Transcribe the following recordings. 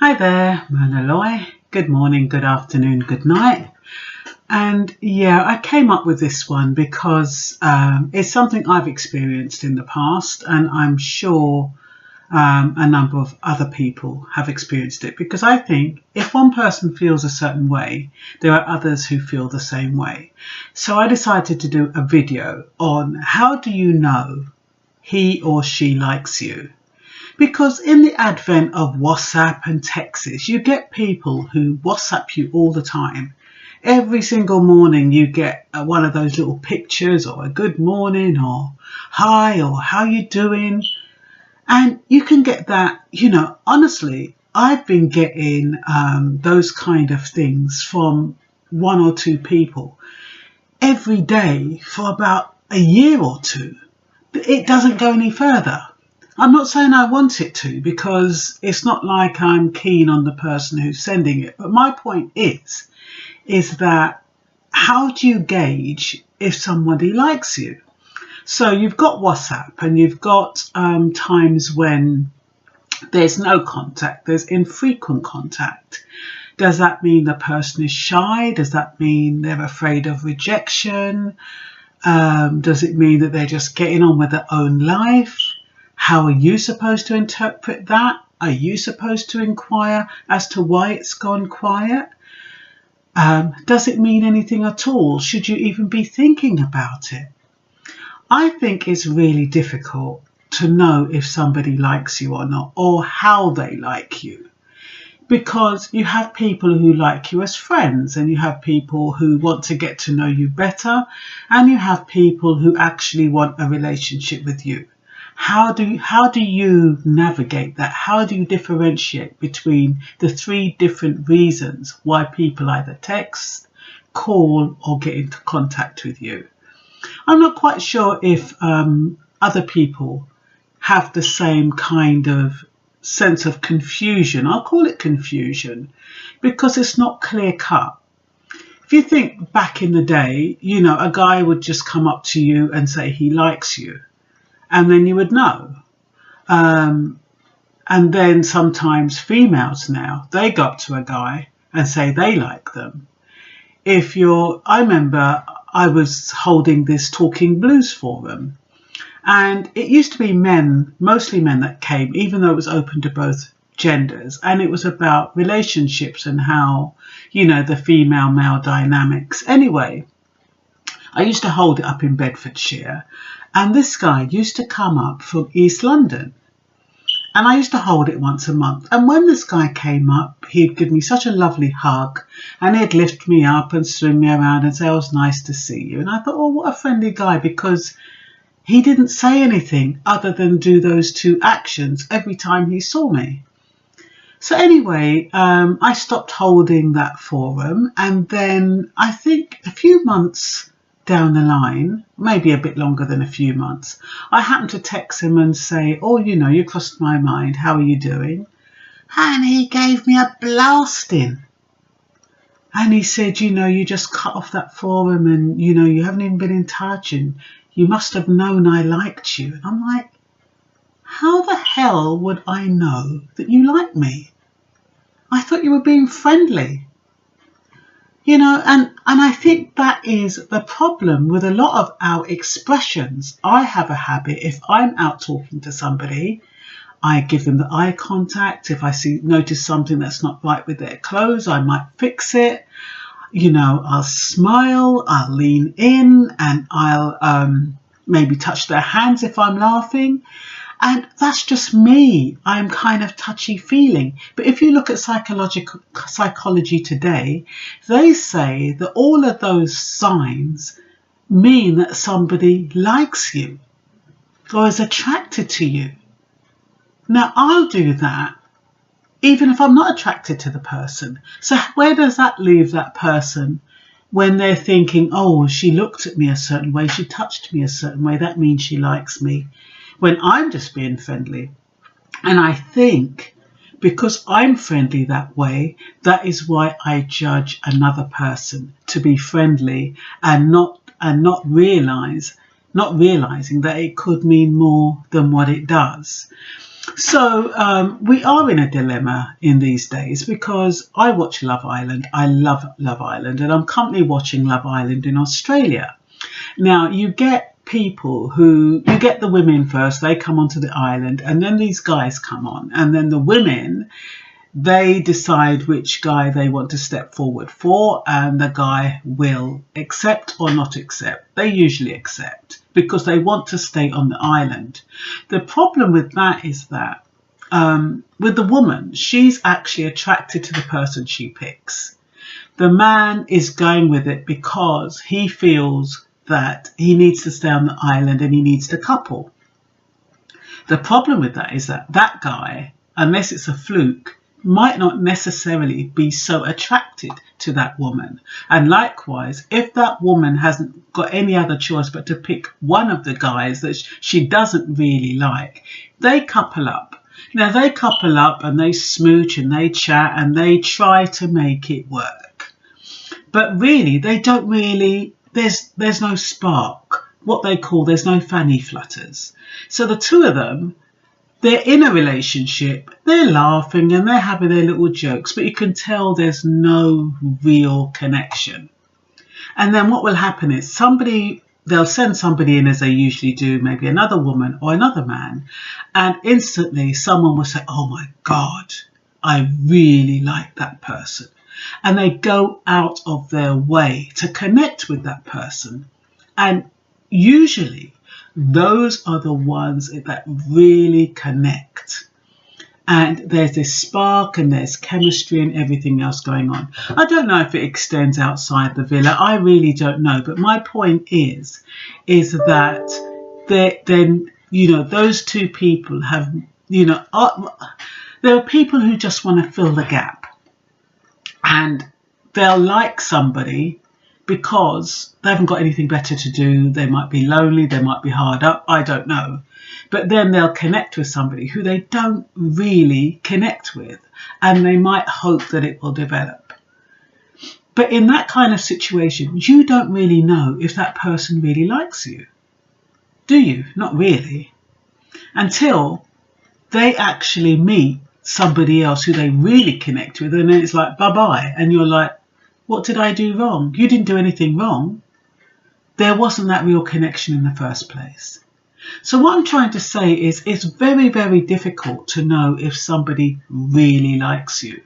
Hi there, Manaloy. Good morning, good afternoon, good night. And yeah, I came up with this one because it's something I've experienced in the past, and I'm sure a number of other people have experienced it, because I think if one person feels a certain way, there are others who feel the same way. So I decided to do a video on how do you know he or she likes you. Because in the advent of WhatsApp and texts, you get people who WhatsApp you all the time. Every single morning you get one of those little pictures, or a good morning, or hi, or how you doing. And you can get that, honestly, I've been getting those kind of things from one or two people every day for about a year or two. But it doesn't go any further. I'm not saying I want it to, because it's not like I'm keen on the person who's sending it. But my point is that how do you gauge if somebody likes you? So you've got WhatsApp, and you've got times when there's no contact, there's infrequent contact. Does that mean the person is shy? Does that mean they're afraid of rejection? Does it mean that they're just getting on with their own life? How are you supposed to interpret that? Are you supposed to inquire as to why it's gone quiet? Does it mean anything at all? Should you even be thinking about it? I think it's really difficult to know if somebody likes you or not, or how they like you. Because you have people who like you as friends, and you have people who want to get to know you better, and you have people who actually want a relationship with you. How do you navigate that? How do you differentiate between the three different reasons why people either text, call, or get into contact with you? I'm not quite sure if other people have the same kind of sense of confusion. I'll call it confusion, because it's not clear cut. If you think back in the day, a guy would just come up to you and say he likes you, and then you would know. And then sometimes females now, they go up to a guy and say they like them. I remember I was holding this Talking Blues forum, and it used to be men, mostly men, that came, even though it was open to both genders. And it was about relationships and how, the female-male dynamics. Anyway, I used to hold it up in Bedfordshire, and this guy used to come up from East London, and I used to hold it once a month. And when this guy came up, he'd give me such a lovely hug, and he'd lift me up and swing me around and say, "Oh, it was nice to see you." And I thought, oh, what a friendly guy, because he didn't say anything other than do those two actions every time he saw me. So anyway, I stopped holding that forum, and then I think a few months down the line, maybe a bit longer than a few months, I happened to text him and say, "Oh, you crossed my mind. How are you doing?" And he gave me a blasting. And he said, you just cut off that forum, and, you haven't even been in touch, and you must have known I liked you. And I'm like, how the hell would I know that you like me? I thought you were being friendly. And I think that is the problem with a lot of our expressions. I have a habit, if I'm out talking to somebody, I give them the eye contact. If I notice something that's not right with their clothes, I might fix it. I'll smile, I'll lean in, and I'll maybe touch their hands if I'm laughing. And that's just me. I'm kind of touchy-feeling. But if you look at psychology today, they say that all of those signs mean that somebody likes you or is attracted to you. Now, I'll do that even if I'm not attracted to the person. So where does that leave that person when they're thinking, oh, she looked at me a certain way, she touched me a certain way, that means she likes me, when I'm just being friendly? And I think because I'm friendly that way, that is why I judge another person to be friendly, and not realizing that it could mean more than what it does. So we are in a dilemma in these days because I watch Love Island. I love Love Island, and I'm currently watching Love Island in Australia. Now, you get people who, you get the women first, they come onto the island, and then these guys come on, and then the women, they decide which guy they want to step forward for, and the guy will accept or not accept. They usually accept because they want to stay on the island. The problem with that is that with the woman, she's actually attracted to the person she picks. The man is going with it because he feels that he needs to stay on the island and he needs to couple. The problem with that is that that guy, unless it's a fluke, might not necessarily be so attracted to that woman. And likewise, if that woman hasn't got any other choice but to pick one of the guys that she doesn't really like, they couple up. Now, they couple up and they smooch and they chat and they try to make it work. But really, they don't really, there's no spark. What they call, there's no fanny flutters. So the two of them, they're in a relationship, they're laughing and they're having their little jokes, but you can tell there's no real connection. And then what will happen is they'll send somebody in, as they usually do, maybe another woman or another man, and instantly someone will say, oh my God, I really like that person. And they go out of their way to connect with that person. And usually those are the ones that really connect. And there's this spark and there's chemistry and everything else going on. I don't know if it extends outside the villa. I really don't know. But my point is that then, you know, those two people have, you know, there are people who just want to fill the gap. And they'll like somebody because they haven't got anything better to do. They might be lonely, they might be hard up, I don't know. But then they'll connect with somebody who they don't really connect with, and they might hope that it will develop. But in that kind of situation, you don't really know if that person really likes you. Do you? Not really. Until they actually meet somebody else who they really connect with, and then it's like, bye-bye. And you're like, what did I do wrong? You didn't do anything wrong. There wasn't that real connection in the first place. So what I'm trying to say is it's very, very difficult to know if somebody really likes you,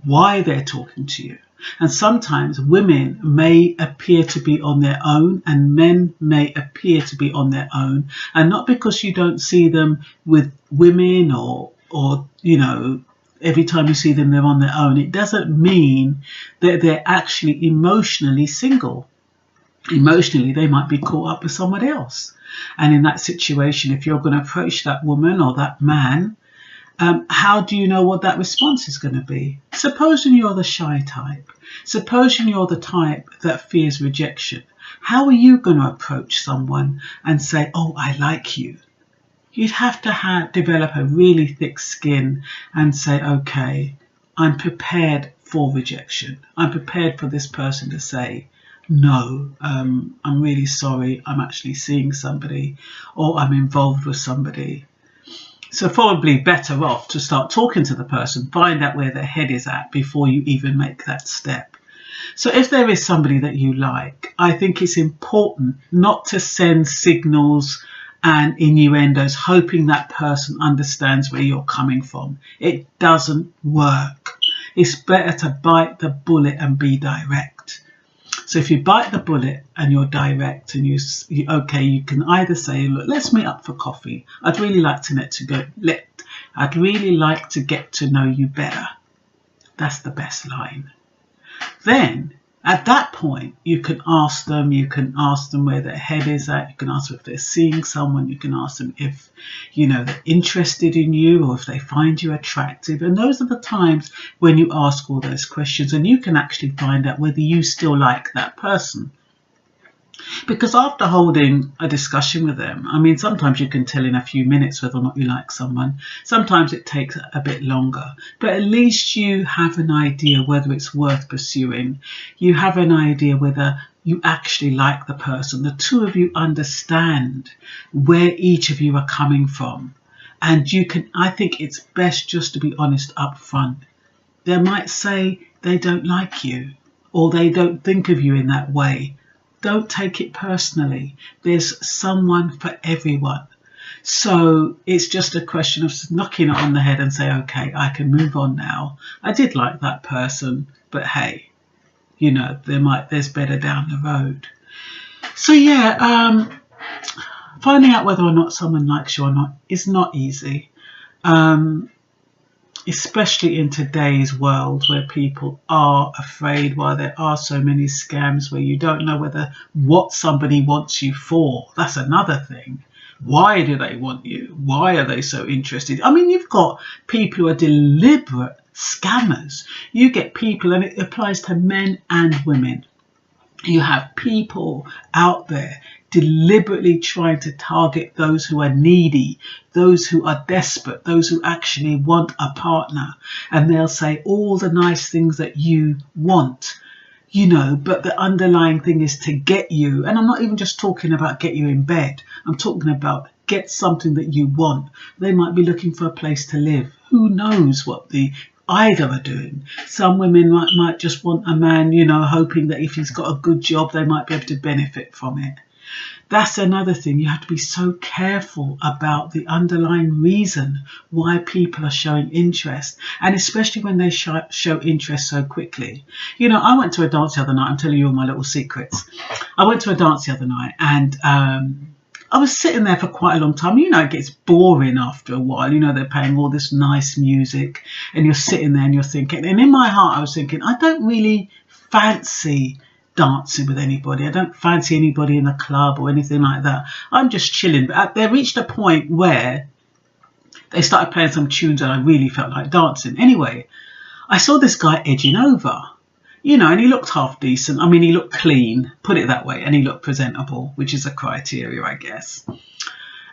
why they're talking to you. And sometimes women may appear to be on their own and men may appear to be on their own. And not because you don't see them with women or you know, every time you see them, they're on their own. It doesn't mean that they're actually emotionally single. Emotionally, they might be caught up with someone else. And in that situation, if you're going to approach that woman or that man, how do you know what that response is going to be? Supposing you're the shy type. Supposing you're the type that fears rejection. How are you going to approach someone and say, oh, I like you? You'd have to develop a really thick skin and say, okay, I'm prepared for rejection. I'm prepared for this person to say, no, I'm really sorry, I'm actually seeing somebody or I'm involved with somebody. So probably better off to start talking to the person, find out where their head is at before you even make that step. So if there is somebody that you like, I think it's important not to send signals and innuendos, hoping that person understands where you're coming from. It doesn't work. It's better to bite the bullet and be direct. So if you bite the bullet and you're direct and you can either say, look, let's meet up for coffee. I'd really like to get to know you better. That's the best line. Then at that point, you can ask them where their head is at. You can ask them if they're seeing someone. You can ask them if, you know, they're interested in you or if they find you attractive. And those are the times when you ask all those questions and you can actually find out whether you still like that person. Because after holding a discussion with them, I mean, sometimes you can tell in a few minutes whether or not you like someone. Sometimes it takes a bit longer. But at least you have an idea whether it's worth pursuing. You have an idea whether you actually like the person. The two of you understand where each of you are coming from. And I think it's best just to be honest up front. They might say they don't like you or they don't think of you in that way. Don't take it personally. There's someone for everyone. So it's just a question of knocking it on the head and say, okay, I can move on now. I did like that person, but hey, you know, there's better down the road. So yeah, finding out whether or not someone likes you or not is not easy. Especially in today's world where people are afraid, while there are so many scams where you don't know what somebody wants you for. That's another thing. Why do they want you? Why are they so interested? I mean, you've got people who are deliberate scammers. You get people, and it applies to men and women. You have people out there deliberately trying to target those who are needy, those who are desperate, those who actually want a partner. And they'll say all the nice things that you want, you know, but the underlying thing is to get you. And I'm not even just talking about get you in bed. I'm talking about get something that you want. They might be looking for a place to live. Who knows what either are doing. Some women might just want a man, you know, hoping that if he's got a good job, they might be able to benefit from it. That's another thing. You have to be so careful about the underlying reason why people are showing interest, and especially when they show interest so quickly. You know, I went to a dance the other night. I'm telling you all my little secrets. I went to a dance the other night, and I was sitting there for quite a long time. You know, it gets boring after a while. You know, they're playing all this nice music and you're sitting there and you're thinking, and in my heart I was thinking, I don't really fancy dancing with anybody. I don't fancy anybody in a club or anything like that. I'm just chilling. But they reached a point where they started playing some tunes and I really felt like dancing. Anyway, I saw this guy edging over. You know, and he looked half decent. I mean, he looked clean, put it that way, and he looked presentable, which is a criteria, I guess.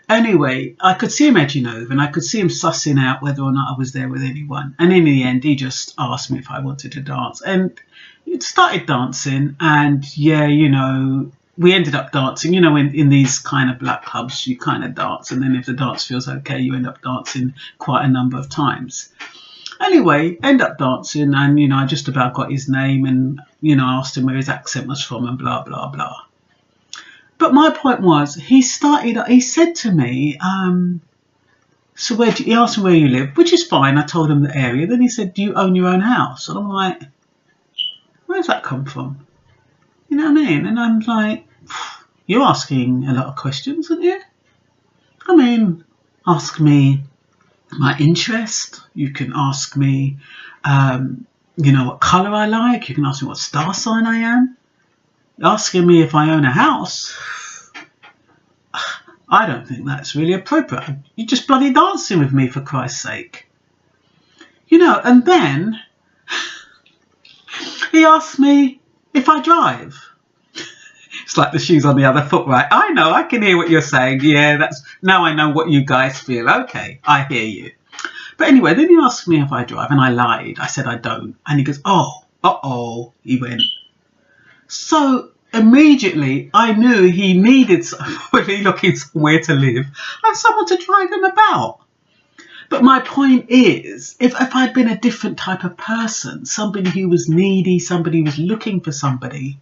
Anyway, I could see him edging over and I could see him sussing out whether or not I was there with anyone. And in the end, he just asked me if I wanted to dance. And he started dancing, and yeah, you know, we ended up dancing. You know, in these kind of black clubs, you kind of dance, and then if the dance feels okay, you end up dancing quite a number of times. Anyway, end up dancing, and, you know, I just about got his name and, you know, asked him where his accent was from and blah, blah, blah. But my point was, he said to me, so he asked me where you live, which is fine. I told him the area. Then he said, do you own your own house? And I'm like, where's that come from? You know what I mean? And I'm like, you're asking a lot of questions, aren't you? I mean, ask me my interest. You can ask me, you know, what colour I like. You can ask me what star sign I am. Asking me if I own a house, I don't think that's really appropriate. You're just bloody dancing with me, for Christ's sake. You know, and then he asked me if I drive. It's like the shoes on the other foot, right? I know, I can hear what you're saying. Yeah, now I know what you guys feel. Okay, I hear you. But anyway, then he asked me if I drive, and I lied. I said I don't. And he goes, oh, uh-oh, he went. So immediately I knew he needed somebody looking somewhere to live and someone to drive him about. But my point is, if I'd been a different type of person, somebody who was needy, somebody who was looking for somebody,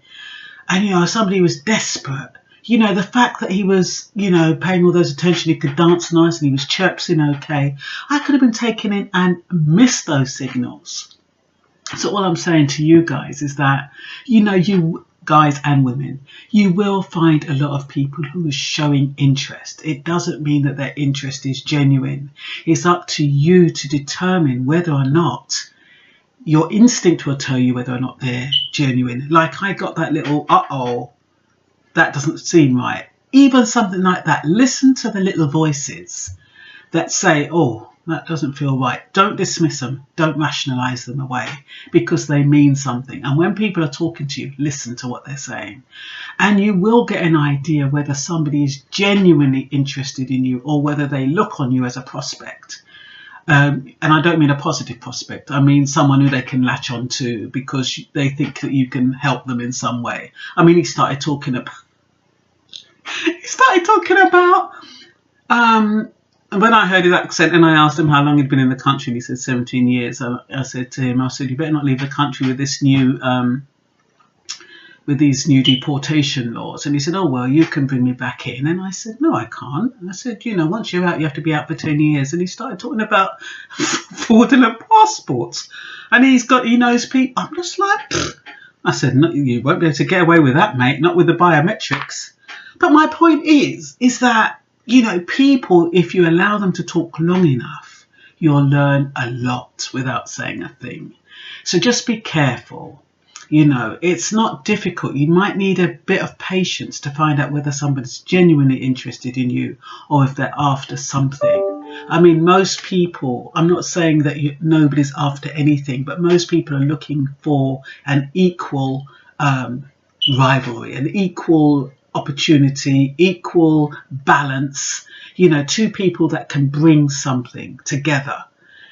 and, you know, somebody who was desperate, you know, the fact that he was, you know, paying all those attention, he could dance nice and he was chirpsing okay, I could have been taken in and missed those signals. So all I'm saying to you guys is that, you know, you guys and women, you will find a lot of people who are showing interest. It doesn't mean that their interest is genuine. It's up to you to determine whether or not, your instinct will tell you whether or not they're genuine. Like I got that little, uh-oh, that doesn't seem right. Even something like that. Listen to the little voices that say, oh, that doesn't feel right. Don't dismiss them. Don't rationalise them away, because they mean something. And when people are talking to you, listen to what they're saying. And you will get an idea whether somebody is genuinely interested in you or whether they look on you as a prospect. And I don't mean a positive prospect. I mean someone who they can latch on to because they think that you can help them in some way. I mean, he started talking about And when I heard his accent and I asked him how long he'd been in the country, and he said 17 years, I said to him, I said, you better not leave the country with this new with these new deportation laws. And he said, oh, well, you can bring me back in. And I said, no, I can't. And I said, you know, once you're out, you have to be out for 10 years. And he started talking about fraudulent passports. And he knows people. I'm just like, pfft. I said, no, you won't be able to get away with that, mate, not with the biometrics. But my point is that, you know, people, if you allow them to talk long enough, you'll learn a lot without saying a thing. So just be careful. You know, it's not difficult. You might need a bit of patience to find out whether somebody's genuinely interested in you or if they're after something. I mean, most people, I'm not saying that nobody's after anything, but most people are looking for an equal rivalry, an equal opportunity, equal balance, you know, two people that can bring something together.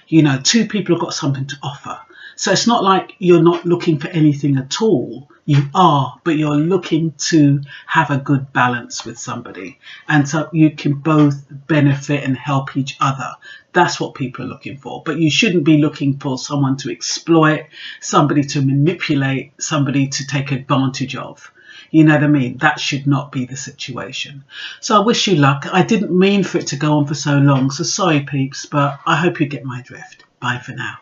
You know, two people have got something to offer. So it's not like you're not looking for anything at all. You are, but you're looking to have a good balance with somebody. And so you can both benefit and help each other. That's what people are looking for. But you shouldn't be looking for someone to exploit, somebody to manipulate, somebody to take advantage of. You know what I mean? That should not be the situation. So I wish you luck. I didn't mean for it to go on for so long. So sorry, peeps, but I hope you get my drift. Bye for now.